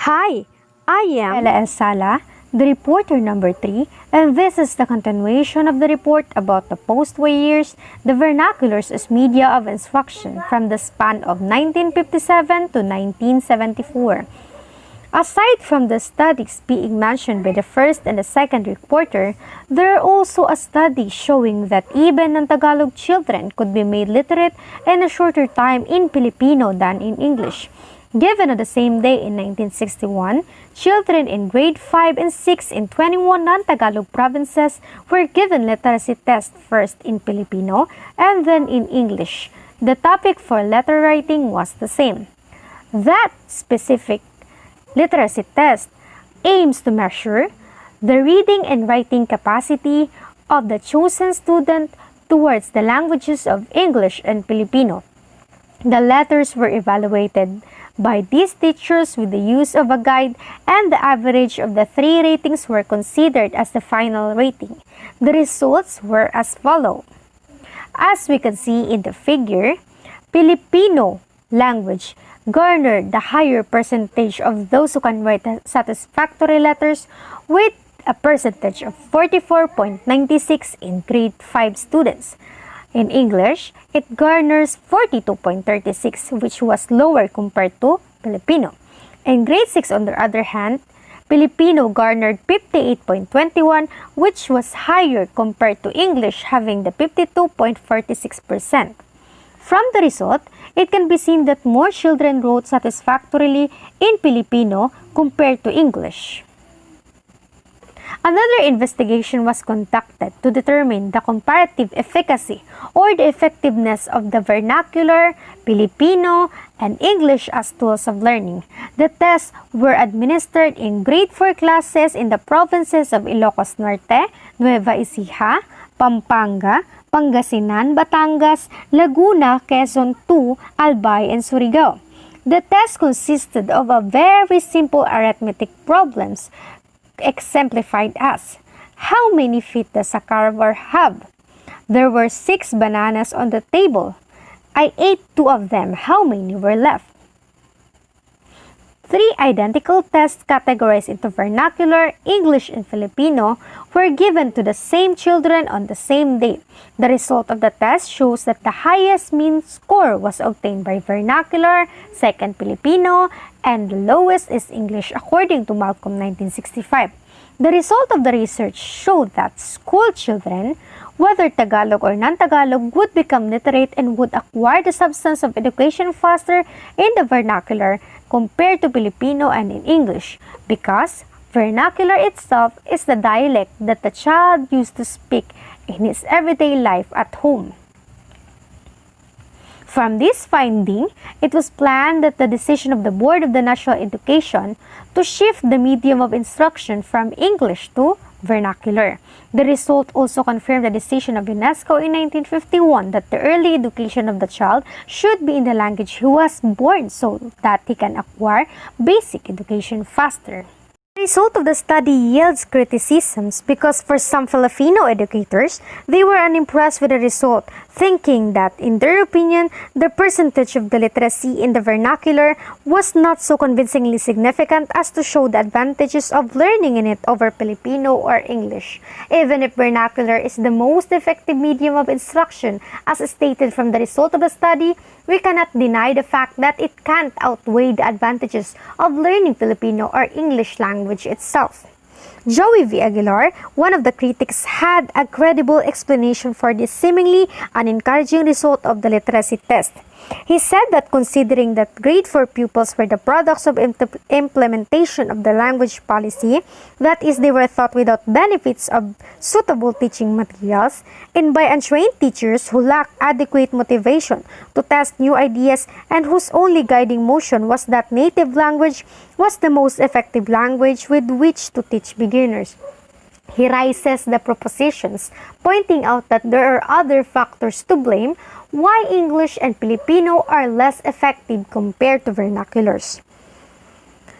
Hi, I am ELE125, the reporter number 3, and this is the continuation of the report about the post-war years, the vernaculars as media of instruction from the span of 1957 to 1974. Aside from the studies being mentioned by the first and the second reporter, there are also a study showing that even non-Tagalog children could be made literate in a shorter time in Filipino than in English. Given on the same day in 1961, children in grade 5 and 6 in 21 non-Tagalog provinces were given literacy tests first in Filipino and then in English. The topic for letter writing was the same. That specific literacy test aims to measure the reading and writing capacity of the chosen student towards the languages of English and Filipino. The letters were evaluated by these teachers with the use of a guide, and the average of the three ratings were considered as the final rating. The results were as follows. As we can see in the figure, Filipino language garnered the higher percentage of those who can write satisfactory letters with a percentage of 44.96 in grade 5 students. In English, it garners 42.36, which was lower compared to Filipino. In grade 6, on the other hand, Filipino garnered 58.21, which was higher compared to English, having the 52.46%. From the result, it can be seen that more children wrote satisfactorily in Filipino compared to English. Another investigation was conducted to determine the comparative efficacy or the effectiveness of the vernacular, Filipino, and English as tools of learning. The tests were administered in grade 4 classes in the provinces of Ilocos Norte, Nueva Ecija, Pampanga, Pangasinan, Batangas, Laguna, Quezon II, Albay, and Surigao. The test consisted of a very simple arithmetic problems exemplified as: how many feet does a carver have? There were 6 bananas on the table. I ate 2 of them. How many were left? 3 identical tests categorized into vernacular, English, and Filipino were given to the same children on the same day. The result of the test shows that the highest mean score was obtained by vernacular, second Filipino, and the lowest is English according to Malcolm 1965. The result of the research showed that school children, whether Tagalog or non-Tagalog, would become literate and would acquire the substance of education faster in the vernacular compared to Filipino and in English, because vernacular itself is the dialect that the child used to speak in his everyday life at home. From this finding, it was planned that the decision of the Board of the National Education to shift the medium of instruction from English to vernacular. The result also confirmed the decision of UNESCO in 1951 that the early education of the child should be in the language he was born so that he can acquire basic education faster. The result of the study yields criticisms because for some Filipino educators, they were unimpressed with the result, thinking that, in their opinion, the percentage of the literacy in the vernacular was not so convincingly significant as to show the advantages of learning in it over Filipino or English. Even if vernacular is the most effective medium of instruction, as stated from the result of the study, we cannot deny the fact that it can't outweigh the advantages of learning Filipino or English language itself. Joey V. Aguilar, one of the critics, had a credible explanation for this seemingly unencouraging result of the literacy test. He said that considering that grade 4 pupils were the products of implementation of the language policy, that is, they were taught without benefits of suitable teaching materials and by untrained teachers who lacked adequate motivation to test new ideas and whose only guiding motion was that native language was the most effective language with which to teach beginners. He raises the propositions, pointing out that there are other factors to blame why English and Filipino are less effective compared to vernaculars.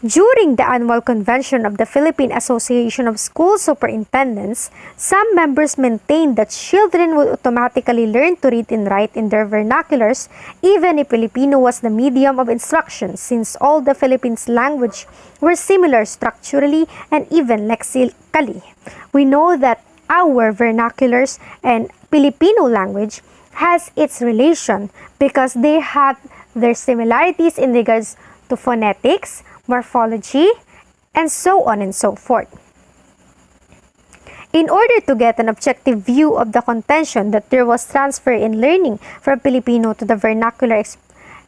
During the annual convention of the Philippine Association of School Superintendents, some members maintained that children would automatically learn to read and write in their vernaculars even if Filipino was the medium of instruction, since all the Philippines language were similar structurally and even lexically. We know that our vernaculars and Filipino language has its relation because they have their similarities in regards to phonetics, morphology, and so on and so forth. In order to get an objective view of the contention that there was transfer in learning from Filipino to the vernacular,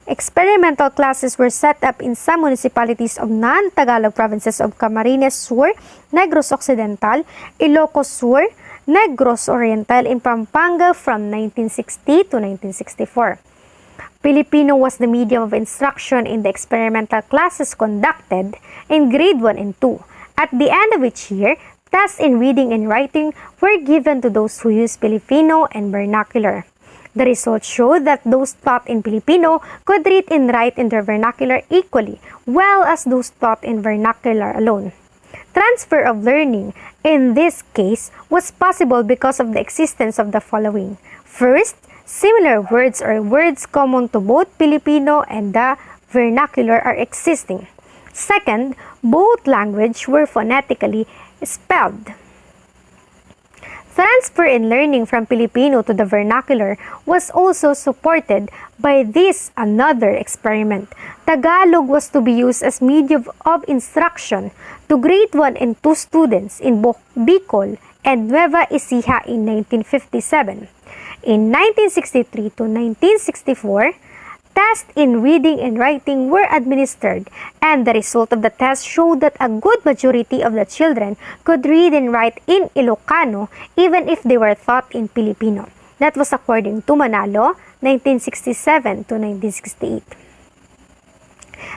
experimental classes were set up in some municipalities of non-Tagalog provinces of Camarines Sur, Negros Occidental, Ilocos Sur, Negros Oriental, and Pampanga from 1960 to 1964. Filipino was the medium of instruction in the experimental classes conducted in grade 1 and 2. At the end of each year, tests in reading and writing were given to those who used Filipino and vernacular. The results showed that those taught in Filipino could read and write in their vernacular equally, well as those taught in vernacular alone. Transfer of learning in this case was possible because of the existence of the following. First, similar words or words common to both Filipino and the vernacular are existing. Second, both languages were phonetically spelled. Transfer in learning from Filipino to the vernacular was also supported by this another experiment. Tagalog was to be used as medium of instruction to grade 1 and 2 students in Bicol and Nueva Ecija in 1957. In 1963 to 1964, tests in reading and writing were administered, and the result of the test showed that a good majority of the children could read and write in Ilocano even if they were taught in Filipino. That was according to Manalo, 1967 to 1968.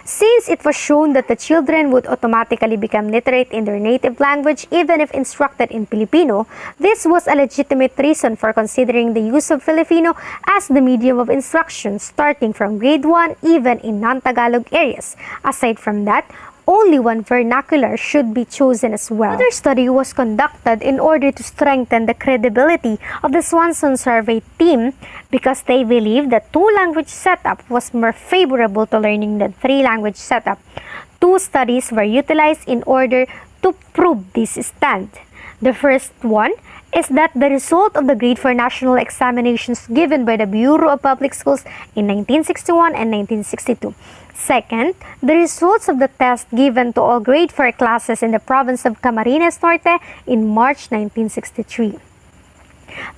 Since it was shown that the children would automatically become literate in their native language even if instructed in Filipino, this was a legitimate reason for considering the use of Filipino as the medium of instruction starting from grade 1 even in non-Tagalog areas. Aside from that, only one vernacular should be chosen as well. Another study was conducted in order to strengthen the credibility of the Swanson survey team because they believed that two-language setup was more favorable to learning than three-language setup. Two studies were utilized in order to prove this stand. The first one is that the result of the grade 4 national examinations given by the Bureau of Public Schools in 1961 and 1962. Second, the results of the test given to all grade 4 classes in the province of Camarines Norte in March 1963.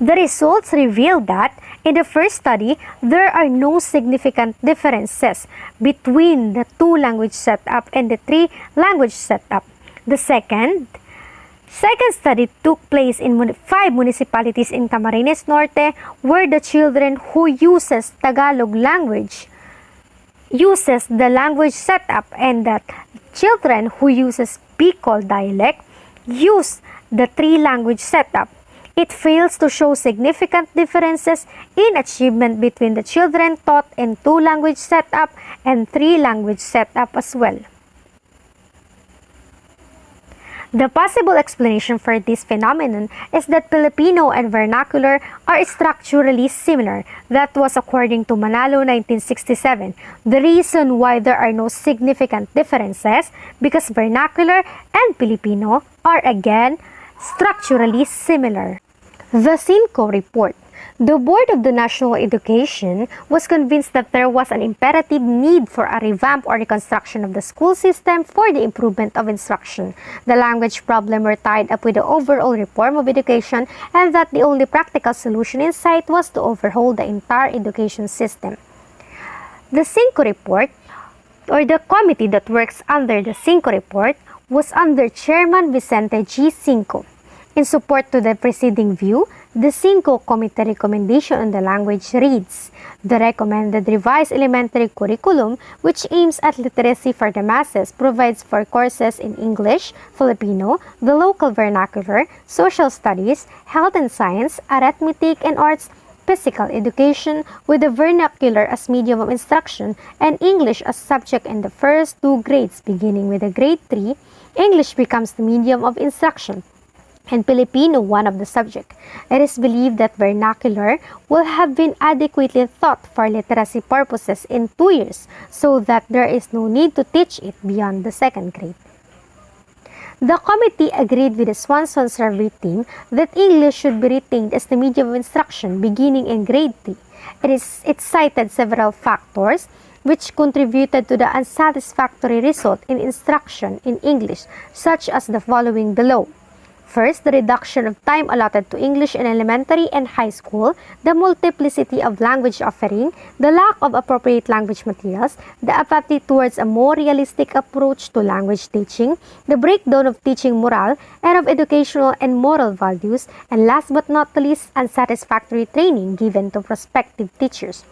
The results revealed that in the first study, there are no significant differences between the two-language setup and the three-language setup. The second study took place in 5 municipalities in Camarines Norte where the children who uses Tagalog language uses the language setup and that children who uses Bicol dialect use the three-language setup. It fails to show significant differences in achievement between the children taught in two-language setup and three-language setup as well. The possible explanation for this phenomenon is that Filipino and vernacular are structurally similar. That was according to Manalo 1967. The reason why there are no significant differences because vernacular and Filipino are again structurally similar. The Cinco Report. The Board of the National Education was convinced that there was an imperative need for a revamp or reconstruction of the school system for the improvement of instruction. The language problem were tied up with the overall reform of education and that the only practical solution in sight was to overhaul the entire education system. The Cinco Report, or the committee that works under the Cinco Report, was under Chairman Vicente G. Cinco. In support to the preceding view, the Cinco Committee recommendation on the language reads, the recommended revised elementary curriculum, which aims at literacy for the masses, provides for courses in English, Filipino, the local vernacular, social studies, health and science, arithmetic and arts, physical education with the vernacular as medium of instruction and English as subject in the first two grades. Beginning with the grade 3, English becomes the medium of instruction and Filipino one of the subject. It is believed that vernacular will have been adequately taught for literacy purposes in 2 years so that there is no need to teach it beyond the second grade. The committee agreed with the Swanson survey team that English should be retained as the medium of instruction beginning in grade 3. It cited several factors which contributed to the unsatisfactory result in instruction in English, such as the following below. First, the reduction of time allotted to English in elementary and high school, the multiplicity of language offering, the lack of appropriate language materials, the apathy towards a more realistic approach to language teaching, the breakdown of teaching morale and of educational and moral values, and last but not least, unsatisfactory training given to prospective teachers.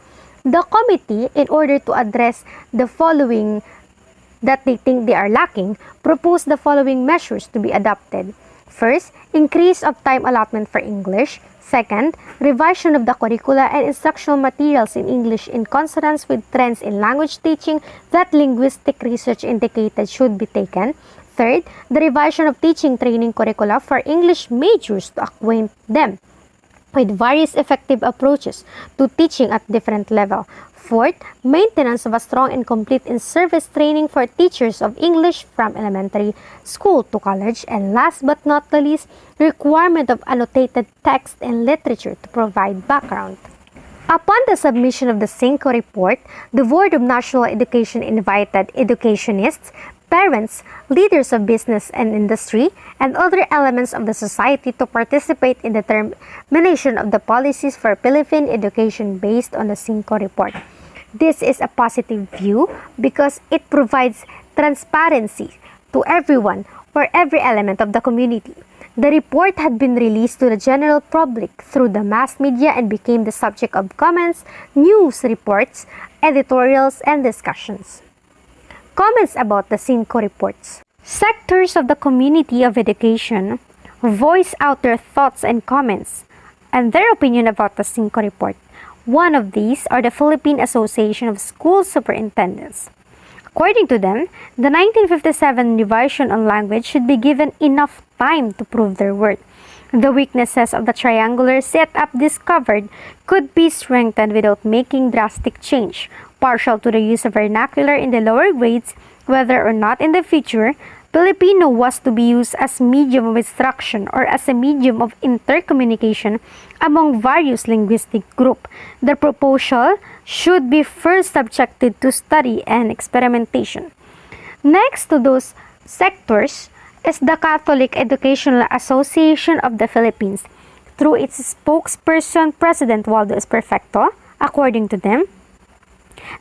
The committee, in order to address the following that they think they are lacking, proposed the following measures to be adopted. First, increase of time allotment for English. Second, revision of the curricula and instructional materials in English in consonance with trends in language teaching that linguistic research indicated should be taken. Third, the revision of teaching training curricula for English majors to acquaint them with various effective approaches to teaching at different levels. Fourth, maintenance of a strong and complete in-service training for teachers of English from elementary school to college. And last but not the least, requirement of annotated text and literature to provide background. Upon the submission of the Cinco report, the Board of National Education invited educationists, parents, leaders of business and industry, and other elements of the society to participate in the determination of the policies for Philippine education based on the Cinco report. This is a positive view because it provides transparency to everyone or every element of the community. The report had been released to the general public through the mass media and became the subject of comments, news reports, editorials, and discussions. Comments about the Cinco reports. Sectors of the community of education voice out their thoughts and comments and their opinion about the Cinco report. One of these are the Philippine Association of School Superintendents. According to them, the 1957 revision on language should be given enough time to prove their worth. The weaknesses of the triangular setup discovered could be strengthened without making drastic change. Partial to the use of vernacular in the lower grades, whether or not in the future, Filipino was to be used as medium of instruction or as a medium of intercommunication among various linguistic groups. The proposal should be first subjected to study and experimentation. Next to those sectors is the Catholic Educational Association of the Philippines. Through its spokesperson, President Waldo S. Perfecto, according to them,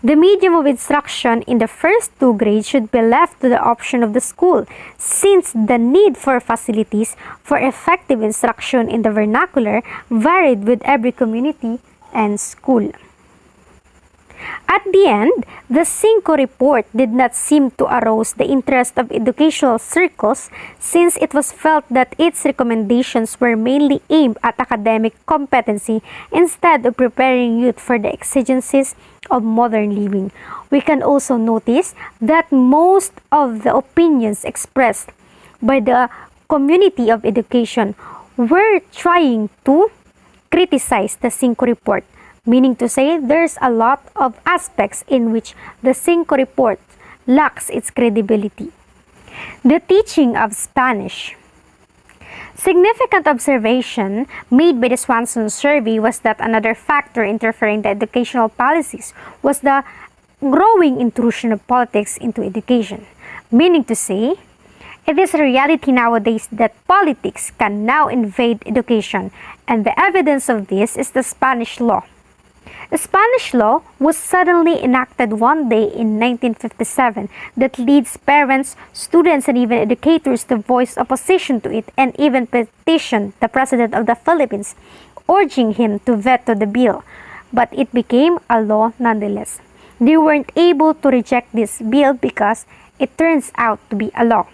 the medium of instruction in the first two grades should be left to the option of the school, since the need for facilities for effective instruction in the vernacular varied with every community and school. At the end, the Cinco report did not seem to arouse the interest of educational circles since it was felt that its recommendations were mainly aimed at academic competency instead of preparing youth for the exigencies of modern living. We can also notice that most of the opinions expressed by the community of education were trying to criticize the Cinco report. Meaning to say, there's a lot of aspects in which the Cinco report lacks its credibility. The teaching of Spanish. Significant observation made by the Swanson survey was that another factor interfering the educational policies was the growing intrusion of politics into education. Meaning to say, it is a reality nowadays that politics can now invade education, and the evidence of this is the Spanish law. The Spanish law was suddenly enacted one day in 1957 that leads parents, students, and even educators to voice opposition to it and even petition the President of the Philippines, urging him to veto the bill. But it became a law nonetheless. They weren't able to reject this bill because it turns out to be a law.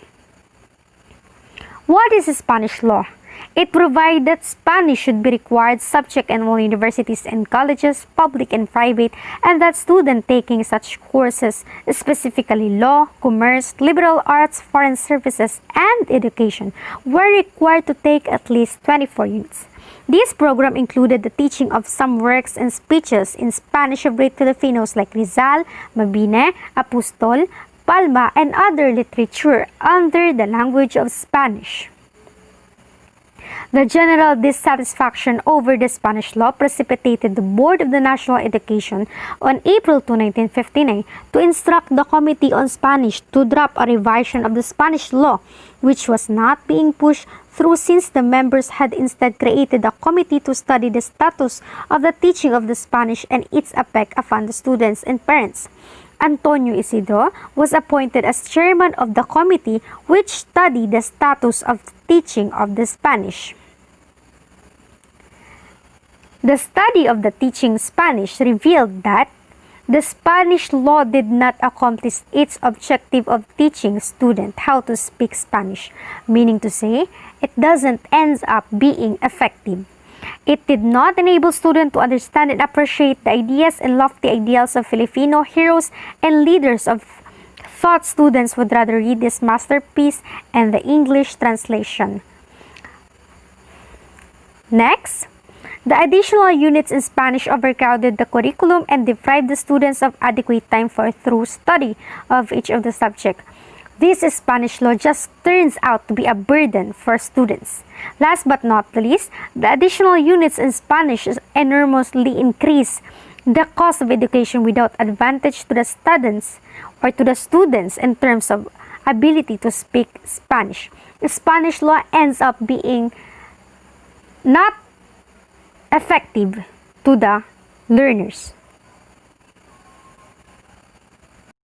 What is Spanish law? It provided that Spanish should be required subject in all universities and colleges, public and private, and that students taking such courses, specifically law, commerce, liberal arts, foreign services, and education, were required to take at least 24 units. This program included the teaching of some works and speeches in Spanish of great Filipinos like Rizal, Mabini, Apostol, Palma, and other literature under the language of Spanish. The general dissatisfaction over the Spanish law precipitated the Board of the National Education on April 2, 1959 to instruct the Committee on Spanish to drop a revision of the Spanish law, which was not being pushed through since the members had instead created a committee to study the status of the teaching of the Spanish and its effect upon the students and parents. Antonio Isidro was appointed as chairman of the committee which studied the status of teaching of the Spanish. The study of the teaching Spanish revealed that the Spanish law did not accomplish its objective of teaching students how to speak Spanish, meaning to say, it doesn't end up being effective. It did not enable students to understand and appreciate the ideas and lofty ideals of Filipino heroes and leaders of thought. Students would rather read this masterpiece and the English translation. Next, the additional units in Spanish overcrowded the curriculum and deprived the students of adequate time for thorough study of each of the subjects. This Spanish law just turns out to be a burden for students. Last but not least, the additional units in Spanish enormously increase the cost of education without advantage to the students in terms of ability to speak Spanish. Spanish law ends up being not effective to the learners.